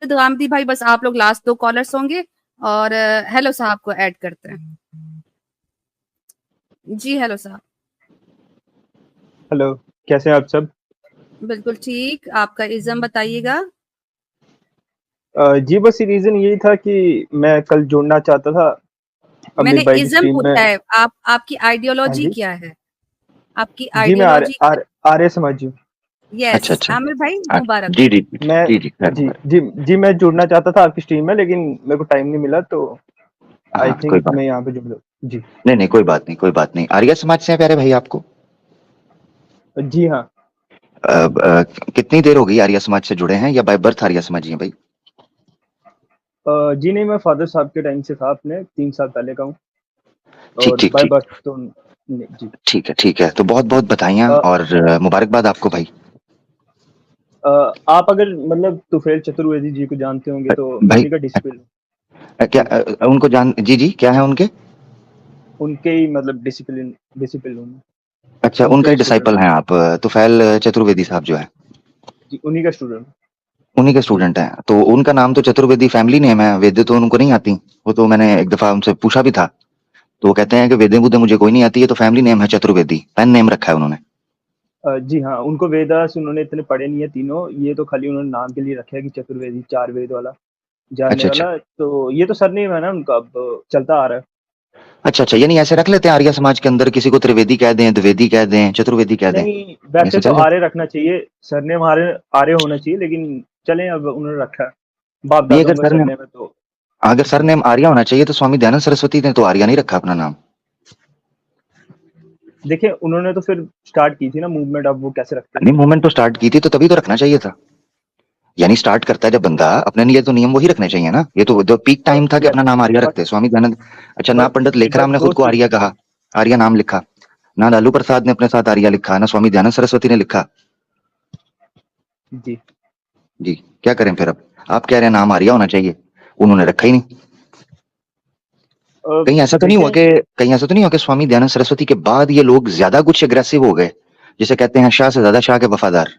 गामदी भाई, बस आप लोग लास्ट 2 कॉलर्स होंगे और हेलो साहब को ऐड करते हैं। जी, हेलो साहब। हेलो, कैसे हैं आप सब? बिल्कुल ठीक, आपका इज़्म बताइएगा? जी, बस रीज़न यही था कि मैं कल जुड़ना चाहता था अपनी मैंने भाई की इज़्म स्ट्रीम पूछा में। है, आपकी हाँ आइडियोलॉजी जी। क्या है? आपकी जी, मैं आइडियोलॉजी क्या है? आर्य समाजी हूँ। यस, अच्छा, अच्छा। आमिर भाई मुबारक जी, हो। जी, जी, मैं जी, जी, खैर जी, मुबारक। जी, जी, मैं जुड़ना चाहता था आपकी स्ट्रीम में, लेकिन मेरे को टाइम नहीं मिला, तो आई हाँ, कोई थिंक बात मैं यहाँ पे जुड़ गया। जी। नहीं, नहीं, कोई बात नहीं, कोई बात नहीं। आर्य समाज से हैं प्यारे भाई आपको? जी हाँ। कितनी देर हो गई आर्य समाज से जुड़े हैं या बाय बर्थ आर्य समाजी हैं भाई? जी नहीं, मैं फादर साहब के टाइम से था, अपने 3 साल पहले का हूँ, ठीक, और ठीक, बाय ठीक। बर्थ तो नहीं। जी। ठीक है, ठीक है। तो बहुत-बहुत बधाइयाँ अ और मुबारकबाद आपको भाई। आप अगर मतलब तुफैल चतुर्वेदी जी को जानते होंगे, अ, तो मैं भाई उन्हीं का डिसिपल हूँ। क्या जी, उनको जान जी, जी, क्या है उनके? उनके ही मतलब डिसिपल हूँ मैं, अच्छा, उनके उनका ही ही स्टूडेंट डिसाइपल हूँ। हैं आप, तुफैल चतुर्वेदी साहब जो हैं, जी, उन्हीं का स्टूडेंट। उन्हीं के जी। स्टूडेंट हैं। तो उनका नाम तो चतुर्वेदी फैमिली नेम है, वेद तो उनको नहीं आती। वो तो मैंने एक दफ़ा उनसे पूछा भी था। तो वो कहते हैं कि वेदें-वूदें मुझे कोई नहीं आती है, तो फैमिली नेम है चतुर्वेदी, पेन नेम रखा है उन्होंने। जी हाँ, उनको वेदास उन्होंने इतने पढ़े नहीं है तीनों, ये तो खाली उन्होंने नाम के लिए रखा है कि चतुर्वेदी, 4 वेद वाला, जानने अच्छा, अच्छा। वाला, तो ये तो सरनेम है ना उनका, अब चलता आ रहा है। अच्छा, अच्छा, यानी ऐसे रख लेते हैं आर्य समाज के अंदर, किसी को त्रिवेदी कह दें, द्विवेदी कह दें, चतुर्वेदी कह दें, नहीं, वैसे ऐसे तो चल जाए? आर्य रखना चाहिए, सरनेम आर्य आर्य होना चाहिए, लेकिन चलें, अब उन्होंने रखा है, नहीं, बाप-दादाओं का सरनेम है तो। अगर जी। सरनेम आर्य होना चाहिए तो स्वामी दयानंद सरस्वती ने तो आर्य नहीं रखा अपना नाम। देखिए, उन्होंने तो फिर स्टार्ट की थी ना मूवमेंट, अब वो कैसे रखते हैं? नहीं, मूवमेंट तो स्टार्ट की थी तो तभी तो रखना चाहिए था। यानी स्टार्ट करता है जब बंदा, अपने लिए तो नियम वही रखने चाहिए ना। ये तो जो पीक टाइम था कि यस, अपना नाम आर्य बट रखते, स्वामी दयानंद। अच्छा, ना बट पंडित लेखराम बट ने खुद को आर्य कहा, आर्य नाम लिखा। ना लालू प्रसाद ने अपने साथ आर्य लिखा, ना स्वामी दयानंद सरस्वती ने लिखा। जी। जी, क्या करें फिर अब? आप कह रहे हैं नाम आर्य होना चाहिए, उन्होंने रखा ही नहीं। कहीं ऐसा तो नहीं हुआ देखें, कि कहीं ऐसा तो नहीं हुआ कि स्वामी दयानंद सरस्वती के बाद ये लोग ज्यादा कुछ एग्रेसिव हो गए, जिसे कहते हैं शाह से ज्यादा शाह के वफादार?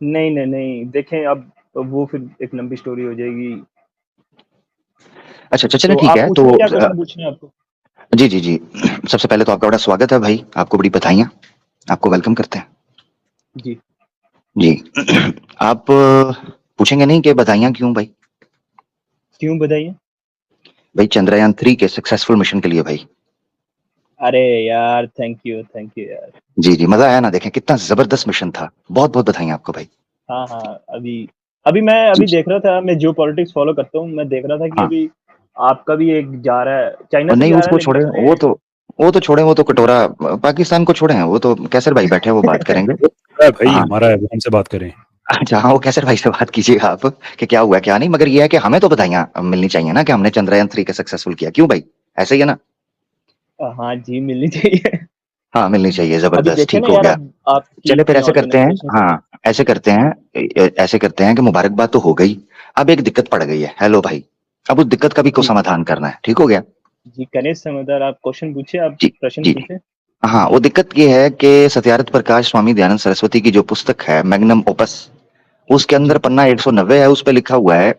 नहीं, नहीं, नहीं, देखें, अब वो फिर एक लंबी स्टोरी हो जाएगी। अच्छा, अच्छा, चलिए तो ठीक आप है। पूछ तो लें, क्या क्वेश्चन पूछना है आपको? जी, जी, जी। सबसे पहले तो आपका बड़ा स्वागत है भाई, आपको बड़ी बधाइयाँ, आपको वेलकम करते हैं। जी। जी। आप पूछेंगे नहीं कि बधाइयाँ क्यों भाई? क्यों बताइए? भाई चंद्रयान 3 के सक्सेसफुल मिशन के लिए भाई। अरे यार, थैंक यू यार। जी, जी, मजा आया ना? देखें कितना जबरदस्त मिशन था। बहुत-बहुत बधाइयाँ आपको भाई। हाँ, हाँ, अभी अभी मैं जी, अभी देख रहा था, मैं जियोपॉलिटिक्स फॉलो करता हूँ, मैं देख रहा था कि हाँ। अभी आपका भी एक जा रहा है, चाइना और से नहीं, जा रहा है, उसको लेकिन छोड़े, उसने। वो तो छोड़े, वो तो जी। कटोरा पाकिस्तान को छोड़े हैं, वो तो कैसर भाई बैठे हैं, वो बात करेंगे। है भाई, हाँ। हमारा है, वो हमसे बात करें। अच्छा, हाँ, वो कैसर भाई से बात कीजिएगा आप कि क्या हुआ क्या नहीं, मगर ये है कि हमें तो बधाइयाँ मिलनी चाहिए ना कि हमने चंद्रयान 3 के सक्सेसफुल किया। क्यों भाई? ऐसे ही है ना? हाँ जी, मिलनी चाहिए। हाँ, मिलनी चाहिए, अभी जबरदस्त, देखे ठीक ना हो यार, गया। अब आपकी चलिए फिर इतनी ऐसे करते हैं, ऑर्गेनाइजेशन है। हाँ, ऐसे करते हैं कि मुबारकबाद तो हो गई, अब एक दिक्कत पड़ गई है। हेलो भाई, अब उस दिक्कत का भी को जी। समाधान करना है, ठीक हो गया? जी, करें समझदार, आप क्वेश्चन पूछे, आप जी, प्रश्न जी, जी। पूछे। हाँ, वो दिक्कत ये है कि सत्यार्थ प्रकाश स्वामी दयानंद सरस्वती की जो पुस्तक है मैग्नम ओपस, उसके अंदर जी। पन्ना 190 है, उस पे लिखा हुआ है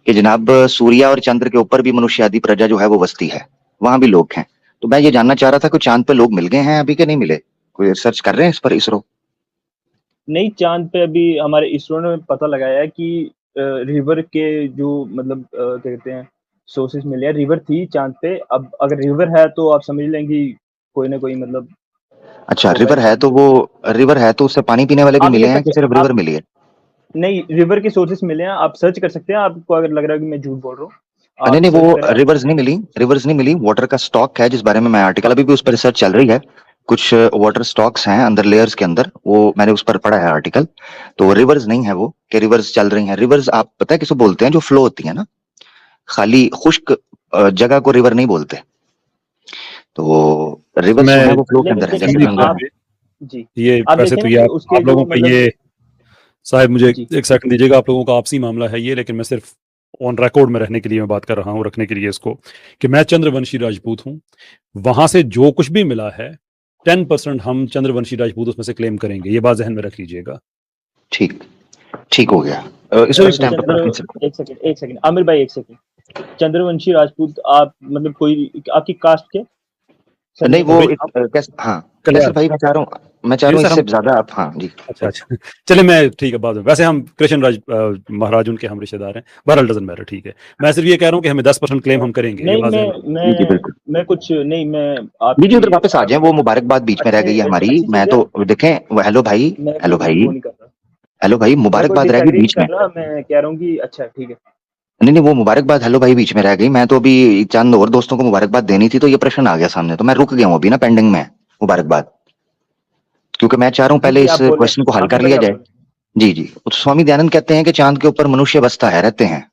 कि जनाब सूर्य और चंद्र के ऊपर भी मनुष्य आदि प्रजा जो है वो बसती है, वहां भी लोग हैं। तो मैं ये जानना चाह रहा था कि चांद पे लोग मिल गए हैं अभी के नहीं मिले? कोई रिसर्च कर रहे हैं इस पर इसरो? नहीं, चाँद पे अभी हमारे इसरो ने पता लगाया है कि रिवर के जो मतलब क्या कहते हैं, सोर्सेज़ मिले हैं, रिवर थी चाँद पे, अब अगर रिवर है तो आप समझ लें कि कोई ना कोई मतलब अच्छा, होगा इंसान। रिवर है तो उससे पानी पीने वाले भी आप मिले ये हैं कि सच सिर्फ रिवर आप मिली है? नहीं, रिवर के सोर्सेज़ मिले हैं, आप सर्च कर सकते हैं, आपको अगर लग रहा है कि मैं झूठ बोल रहा हूँ, नहीं, आप नहीं, सर्च वो करें। रिवर्स नहीं मिली, वाटर का स्टॉक है जिस बारे में मैं आर्टिकल अभी भी उस पर रिसर्च चल रही है। कुछ वाटर स्टॉक्स हैं अंदर लेयर्स के अंदर, वो मैंने उस पर पढ़ा है आर्टिकल। तो रिवर्स नहीं है वो कि रिवर्स चल रही हैं। रिवर्स आप पता है किसको बोलते हैं? जो फ्लो होती है ना, खाली खुश्क जगह को रिवर नहीं बोलते। तो रिवर्स जो है मैं वो फ्लो के लेकिन अंदर है, देखें जैसे ना समझ गंगा है। आप। गए। जी, ये आप वैसे देखें तो ना ये कि आप उसके जो लोगों का मतलब। ये साहब, मुझे जी। एक सेकंड दीजिएगा, आप लोगों का आपसी मामला है ये, लेकिन मैं सिर्फ ऑन रिकॉर्ड में रहने के लिए मैं बात कर रहा हूँ, रखने के लिए इसको, कि मैं चंद्रवंशी राजपूत हूँ। वहां से जो कुछ भी मिला है 10% हम चंद्रवंशी राजपूत उसमें से क्लेम करेंगे, ये बात जहन में रख लीजिएगा। ठीक, ठीक हो गया। इस टाइम पे एक सेकंड आमिर भाई, एक सेकंड। चंद्रवंशी राजपूत आप मतलब कोई आपकी कास्ट के? नहीं वो कैसे, हाँ कैसर भाई मैं चाह रहा हूँ इससे ज्यादा आप, हाँ जी। अच्छा चले, मैं ठीक है बाद में, वैसे हम कृष्ण राज महाराज उनके हम रिश्तेदार हैं, बहरहाल डजंट मैटर, ठीक है। मैं सिर्फ ये कह रहा हूँ कि हमें 10% क्लेम हम करेंगे। नहीं मैं कुछ नहीं, मैं आप जी उधर वापस आ जाए, वो मुबारकबाद बीच में रह गई है हमारी। मैं तो देखें, हेलो भाई, हेलो भाई मुबारकबाद रह गई बीच में। मैं कह रहा हूँ कि अच्छा ठीक है। नहीं वो मुबारकबाद हेलो भाई बीच में रह गई। मैं तो अभी चंद और दोस्तों को मुबारकबाद देनी थी, तो ये प्रश्न आ गया सामने, तो मैं रुक गया हूँ अभी ना, पेंडिंग में मुबारकबाद, क्योंकि मैं चाह रहा हूँ पहले इस क्वेश्चन को हल कर लिया जाए। जी तो स्वामी दयानंद कहते हैं कि चांद के ऊपर मनुष्य बसता है, रहते हैं,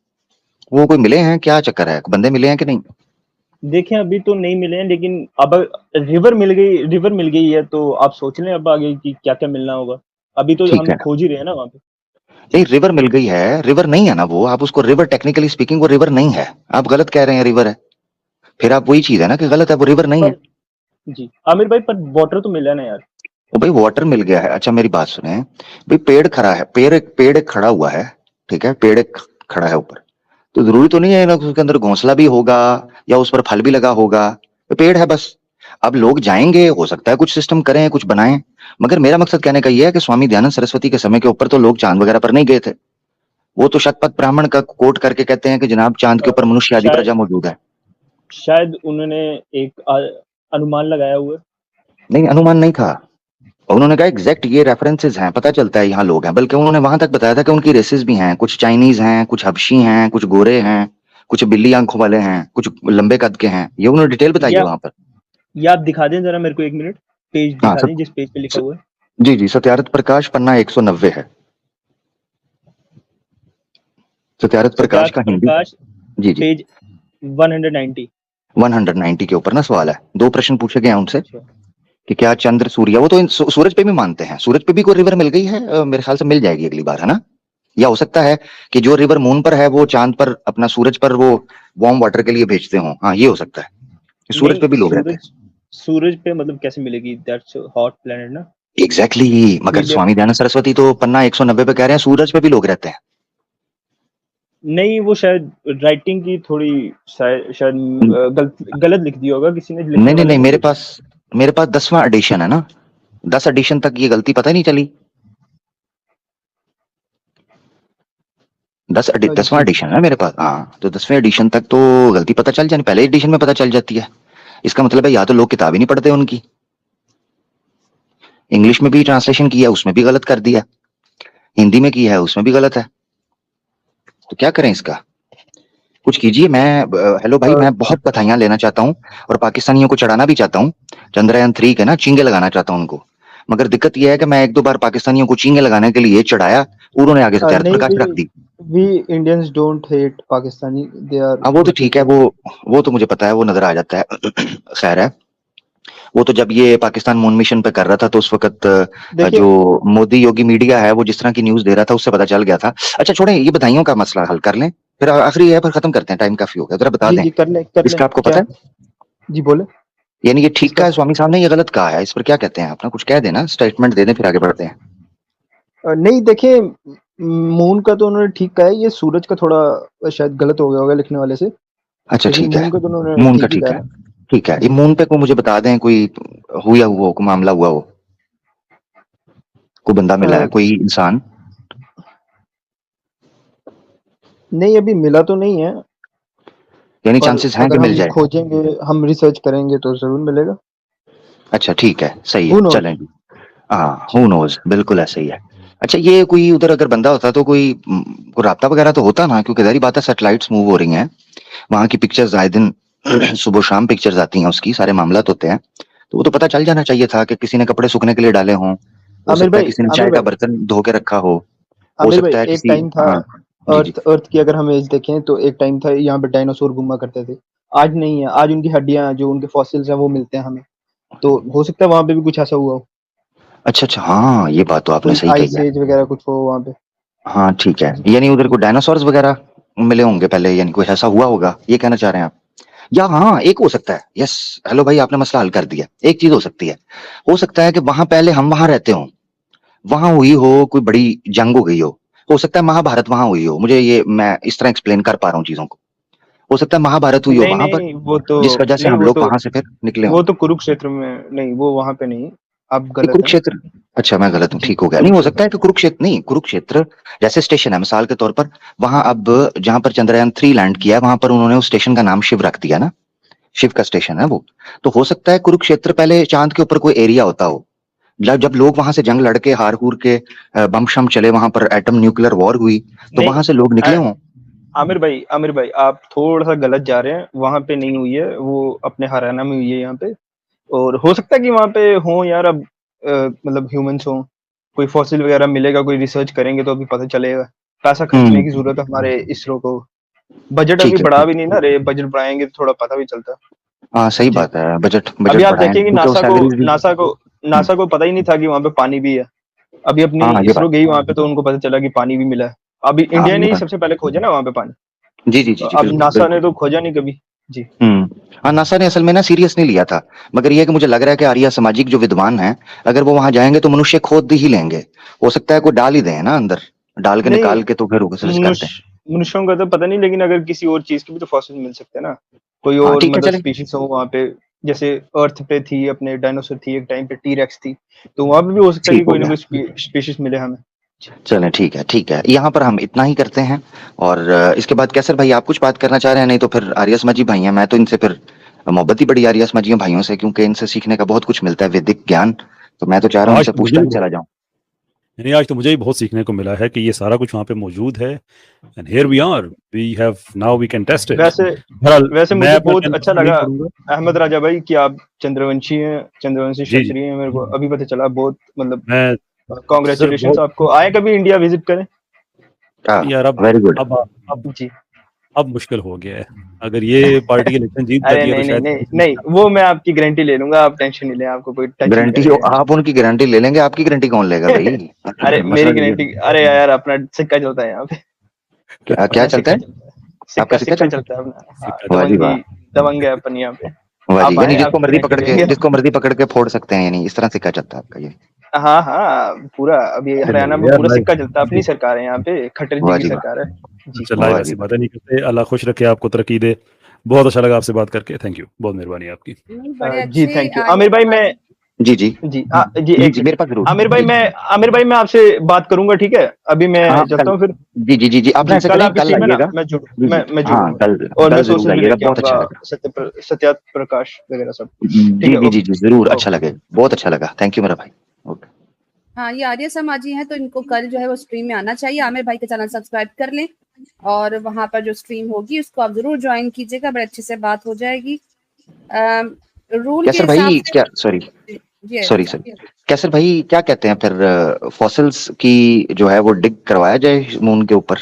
वो कोई मिले हैं, क्या चक्कर है, बंदे मिले हैं कि नहीं? देखें अभी तो नहीं मिले हैं, लेकिन अब रिवर मिल गई है, तो आप सोच लें अब आगे कि क्या क्या मिलना होगा। अभी तो हम खोज ही रहे हैं ना वहां पे। नहीं रिवर मिल गई है, रिवर नहीं है ना वो, आप उसको रिवर, टेक्निकली स्पीकिंग वो रिवर नहीं है, आप गलत कह रहे हैं रिवर है, फिर आप वही चीज है ना कि गलत है, वो रिवर नहीं है। जी आमिर भाई, पर वाटर तो मिला ना यार। ओ भाई वाटर मिल गया है, अच्छा मेरी बात सुने भाई, पेड़ खड़ा है, पेड़ एक खड़ा हुआ है, ठीक है, पेड़ एक खड़ा है ऊपर, तो जरूरी तो नहीं है ना उसके अंदर घोंसला भी होगा या उस पर फल भी लगा होगा, तो पेड़ है बस। अब लोग जाएंगे, हो सकता है कुछ सिस्टम करें, कुछ बनाएं, मगर मेरा मकसद कहने का यह है कि स्वामी दयानंद सरस्वती के समय के ऊपर तो लोग चांद वगैरह पर नहीं गए थे, वो तो शतपथ ब्राह्मण का कोट करके कहते हैं कि जनाब चांद के ऊपर मनुष्य आदि प्रजा मौजूद है। शायद उन्होंने एक अनुमान लगाया हुआ। नहीं अनुमान नहीं था, उन्होंने कहा एग्जैक्ट ये रेफरेंसेस हैं, पता चलता है यहाँ लोग हैं, बल्कि उन्होंने वहां तक बताया था कि उनकी रेसेस भी हैं, कुछ चाइनीज हैं, कुछ हबशी हैं, कुछ गोरे हैं, कुछ बिल्ली आंखों वाले हैं, कुछ लंबे कद के हैं, ये उन्होंने डिटेल बताई है वहां पर। ये आप दिखा दें जरा मेरे को, 1 मिनट पेज दिखा दें जिस पेज पे लिखा हुआ है। जी सत्यार्थ प्रकाश पन्ना 190 है, सत्यार्थ प्रकाश का हिंदी जी पेज 190 के ऊपर ना सवाल है, 2 प्रश्न पूछे गए हैं उनसे कि क्या चंद्र सूर्य, वो तो सूरज पे भी मानते हैं, सूरज पे भी कोई रिवर मिल गई है, मेरे ख्याल से मिल जाएगी अगली बार, है ना? या हो सकता है कि जो रिवर मून पर है वो चांद पर, अपना सूरज पर वो वार्म वाटर के लिए भेजते हो, हाँ ये हो सकता है कि सूरज पे भी लोग रहते हैं। सूरज पे मतलब कैसे मिलेगी, दैट्स हॉट प्लेनेट ना। एग्जैक्टली, मगर स्वामी दयानंद सरस्वती तो पन्ना 190 पे कह रहे हैं सूरज पे भी लोग रहते हैं। नहीं वो शायद राइटिंग की थोड़ी शायद गलत लिख दिया होगा किसी ने। नहीं मेरे पास 10वां एडिशन है ना, 10 एडिशन तक ये गलती पता ही नहीं चली, 10वां एडिशन है मेरे पास, हाँ तो 10वें एडिशन तक तो गलती पता चल जानी, पहले एडिशन में पता चल जाती है। इसका मतलब है या तो लोग किताब ही नहीं पढ़ते उनकी, इंग्लिश में भी ट्रांसलेशन किया उसमें भी गलत कर दिया, हिंदी में किया है उसमें भी गलत है, तो क्या करें इसका, कुछ कीजिए। मैं हेलो भाई, मैं बहुत बधाइयां लेना चाहता हूँ और पाकिस्तानियों को चढ़ाना भी चाहता हूँ, चंद्रयान 3 के ना चींगे लगाना चाहता हूँ उनको, मगर दिक्कत यह है कि मैं 1-2 बार पाकिस्तानियों को चींगे लगाने के लिए चढ़ाया, उन्होंने आगे से सत्यार्थ प्रकाश रख दी। We Indians don't hate Pakistani, they are वो तो ठीक है, वो तो मुझे पता है, वो नजर आ जाता है खैर है, वो तो जब ये पाकिस्तान मून मिशन पे कर रहा था तो उस वक्त जो मोदी योगी मीडिया है वो जिस तरह की न्यूज दे रहा था उससे पता चल गया था। अच्छा छोड़ें, ये बधाइयों का मसला हल कर लें, फिर आखिरी है, फिर खत्म करते हैं, टाइम काफी हो गया, जरा बता दें कर ले, इसका आपको पता है? जी बोले। यानी ये ठीक कहा है स्वामी साहब ने, ये गलत कहा है, इस पर क्या कहते हैं, अपना कुछ कह देना, स्टेटमेंट दे दें, फिर आगे बढ़ते हैं। नहीं देखिए, मून का तो उन्होंने ठीक कहा है, ये सूरज का थोड़ा शायद गलत हो गया होगा लिखने वाले से। अच्छा ठीक है, मून का ठीक है, ठीक है। ये मून पे को मुझे बता दें, कोई हुआ हुआ को मामला हुआ हो, कोई बंदा मिला है, कोई इंसान? नहीं अभी मिला तो नहीं है, यानी चांसेस हैं कि मिल जाए, खोजेंगे, हम रिसर्च करेंगे तो जरूर मिलेगा। अच्छा ठीक है, सही है, चलें। हाँ हू नोज, बिल्कुल ऐसा ही है। अच्छा ये कोई उधर अगर बंदा होता तो कोई राब्ता वगैरह तो होता ना, क्योंकि जाहिर बात है सैटेलाइट्स मूव हो रही हैं, वहां की पिक्चर्स आए दिन सुबह शाम पिक्चर्स आती हैं, उसकी सारे मामला होते हैं, तो वो तो पता चल जाना चाहिए था कि किसी ने कपड़े सूखने के लिए डाले हों, हो सकता है किसी ने चाय का बर्तन धो के रखा हो सकता है किसी। टाइम था अर्थ की अगर हम एज देखें तो एक टाइम था यहाँ पे डायनासोर घूमा करते थे, आज नहीं है, आज उनकी हड्डियां जो उनके फॉसिल्स हैं वो मिलते हैं हमें, तो हो सकता है वहां पे भी कुछ ऐसा हुआ हो। अच्छा हाँ ये बात तो आपने सही कही है, एज वगैरह कुछ हो वहां पे। हाँ ठीक है, यानी उधर को डायनासोर्स वगैरह मिले होंगे पहले, यानी कुछ ऐसा हुआ होगा, ये कहना चाह रहे हैं आप? या हाँ एक हो सकता है, यस हेलो भाई आपने मसला हल कर दिया, एक चीज हो सकती है, हो सकता है कि वहां पहले हम वहां रहते हो, वहां हुई हो कोई बड़ी जंग हो गई हो, हो सकता है महाभारत वहां हुई हो, मुझे ये मैं इस तरह एक्सप्लेन कर पा रहा हूँ चीजों को। हो सकता है महाभारत हुई हो नहीं वहां पर, नहीं वो तो जिस वजह से नहीं हम लोग वहां से फिर निकले हों। वो तो कुरुक्षेत्र में नहीं, वो वहां पे नहीं, आप ये गलत है। कुरुक्षेत्र, अच्छा मैं गलत हूँ, जी ठीक हो गया। नहीं, हो सकता है कि कुरुक्षेत्र नहीं, कुरुक्षेत्र जैसे स्टेशन है मिसाल के तौर पर, वहां अब जहां पर चंद्रयान-3 लैंड किया वहां पर उन्होंने उस स्टेशन का नाम शिव रख दिया ना, शिव का स्टेशन है वो। तो हो सकता है कुरुक्षेत्र पहले चांद के ऊपर कोई एरिया होता हो, जब जब लोग वहां से जंग लड़के हार हूर के बम शम चले, वहां पर एटम न्यूक्लियर वॉर हुई, तो नहीं वहां से लोग निकले हों। आमिर भाई आप थोड़ा सा गलत जा रहे हैं, वहां पे नहीं हुई है, वो अपने हरियाणा में हुई है यहाँ पे। और हो सकता है कि वहां पे हो यार, अब मतलब ह्यूमंस हो, कोई फॉसिल वगैरह मिलेगा, कोई रिसर्च करेंगे तो अभी पता चलेगा। पैसा खर्चने की जरूरत है हमारे इसरो को, बजट अभी ठीक है, बढ़ा भी नहीं ना रे, बजट बढ़ाएंगे तो थोड़ा पता भी चलता। हाँ सही जी बात है, बजट अभी बजट आप बढ़ाएं देखेंगे क्योंकि वो सैलरीज भी। नासा को पता ही नहीं था कि वहां पे पानी भी है। अभी अपनी हाँ ये बात, इसरो गई वहां पे तो उनको पता चला कि पानी भी मिला है। अभी हाँ इंडिया ये ने ही बात, सबसे पहले खोजा ना वहां पे पानी। जी जी जी जी, अब बिल्कुल नासा ने बिल्कुल। तो खोजा नहीं कभी। जी हाँ नासा ने असल में ना सीरियस नहीं लिया था, मगर ये है कि मुझे लग रहा है कि आर्य सामाजिक जो विद्वान हैं, अगर वो वहां जाएंगे तो मनुष्य खोद ही लेंगे। हो सकता है कोई डाल ही दें ना अंदर, डाल के नहीं, निकाल के तो फिर रिसर्च करते हैं। मनुष्यों का तो पता नहीं, लेकिन अगर किसी और चीज के भी तो फॉसिल मिल सकते हैं ना, कोई हाँ और ठीक है, मतलब चले स्पीशीज हो वहां पे। जैसे अर्थ पे थी अपने डायनासोर थी एक टाइम पे, टी-रेक्स थी, तो वहां पे भी हो सकता है कि ठीक हो कोई ना गया, कोई स्पीशीज मिले हमें। चलें ठीक है ठीक है, यहाँ पर हम इतना ही करते हैं। और इसके बाद कैसर भाई आप कुछ बात करना चाह रहे हैं? नहीं तो फिर आर्य समाजी भाई हैं, मैं तो इनसे फिर मोहब्बत ही बड़ी आर्य समाजी भाइयों से, क्योंकि इनसे सीखने का बहुत कुछ मिलता है, वैदिक ज्ञान। तो मैं तो चाह रहा हूँ आज इनसे तो मुझे पूछता भी ही चला जाऊं। यानी आज तो मुझे भी बहुत सीखने को मिला है कि ये सारा कुछ वहाँ पे मौजूद है। And here we are, we have now we can test it. वैसे बहरहाल वैसे मैं मुझे अपना बहुत 10% अच्छा नहीं लगा करूंगा। अहमद राजा भाई कि आप चंद्रवंशी हैं, चंद्रवंशी जी जी, क्षत्रिय हैं। मेरे को अभी पता चला, बहुत मतलब मैं सिर्फ कॉन्ग्रेचुलेशन बहुत आपको। आए कभी इंडिया विजिट करें? यार वेरी गुड। अब जी अब मुश्किल हो गया है। अगर ये पार्टी इलेक्शन जीत अरे जाती है तो नहीं नहीं शायद नहीं नहीं, वो मैं आपकी गारंटी ले लूंगा, आप टेंशन नहीं लें, आपको कोई टच नहीं गारंटी करेगा यहाँ आप उनकी गारंटी ले लेंगे, आपकी गारंटी कौन लेगा भाई? अरे मसला मेरी तो ये गारंटी, अरे यार अपना सिक्का चलता है यहाँ पे, क्या क्या अपना चलता सिक्का है? चलता है, आपका सिक्का सिक्का सिक्का चलता चलता है अपना। हाँ सिक्का है? वाह जी दबंगी, वाह, दबंग है अपन यहाँ पे। वाह जी, आप यानी आए, आपकी गारंटी लेंगे हम। जिसको मर्जी पकड़ के फोड़ सकते हैं, यानी इस तरह सिक्का चलता है आपका ये। हाँ हाँ पूरा, अभी हरियाणा में यार पूरा सिक्का चलता है, अपनी लाइफ सरकार है यहाँ पे, खट्टर जी वाह की जी वाह, सरकार है। जी चल लाइव वाह जी ऐसी वाह। बातें नहीं करते। अल्लाह खुश रखे, आपको तरक्की दे। बहुत अच्छा लगा आपसे बात करके, थैंक यू, बहुत मेहरबानी आपकी। नहीं, बड़े जी अच्छे थैंक यू आर्य आमिर भाई। मैं समाजी। जी जी जी जी एक जी, मिनट मेरे पास जरूर, जी आमिर भाई मैं आपसे बात करूंगा, ठीक है? अभी मैं हाँ चलता कल, हूँ फिर। जी जी जी जी, आप ना जी ऐसा कल करें, आपकी कल टीम है ना, आइएगा। जी जी मैं हाँ, जुड़ूंगा। कल और मैं कल जरूर सोर्सेज भी आइएगा, लेके बहुत आऊंगा, अच्छा लगा। सत्या प्रकाश वगैरह सब। ठीक जी है, जी जी ओके। जी जरूर, अच्छा ओके लगे, बहुत अच्छा लगा, थैंक यू मेरा भाई। ओके। हाँ, ये आर्य समाजी हैं, तो इनको कल जो है वो स्ट्रीम में आना चाहिए। आमिर भाई का चैनल सब्सक्राइब कर लें और वहां पर जो स्ट्रीम होगी उसको आप जरूर ज्वाइन कीजिएगा, बड़े अच्छे से बात हो जाएगी। रूल के कैसर हिसाब भाई से। क्या, सॉरी जी सॉरी सॉरी, कैसर भाई क्या कहते हैं फिर, फॉसिल्स की जो है वो डिग करवाया जाए मून के ऊपर?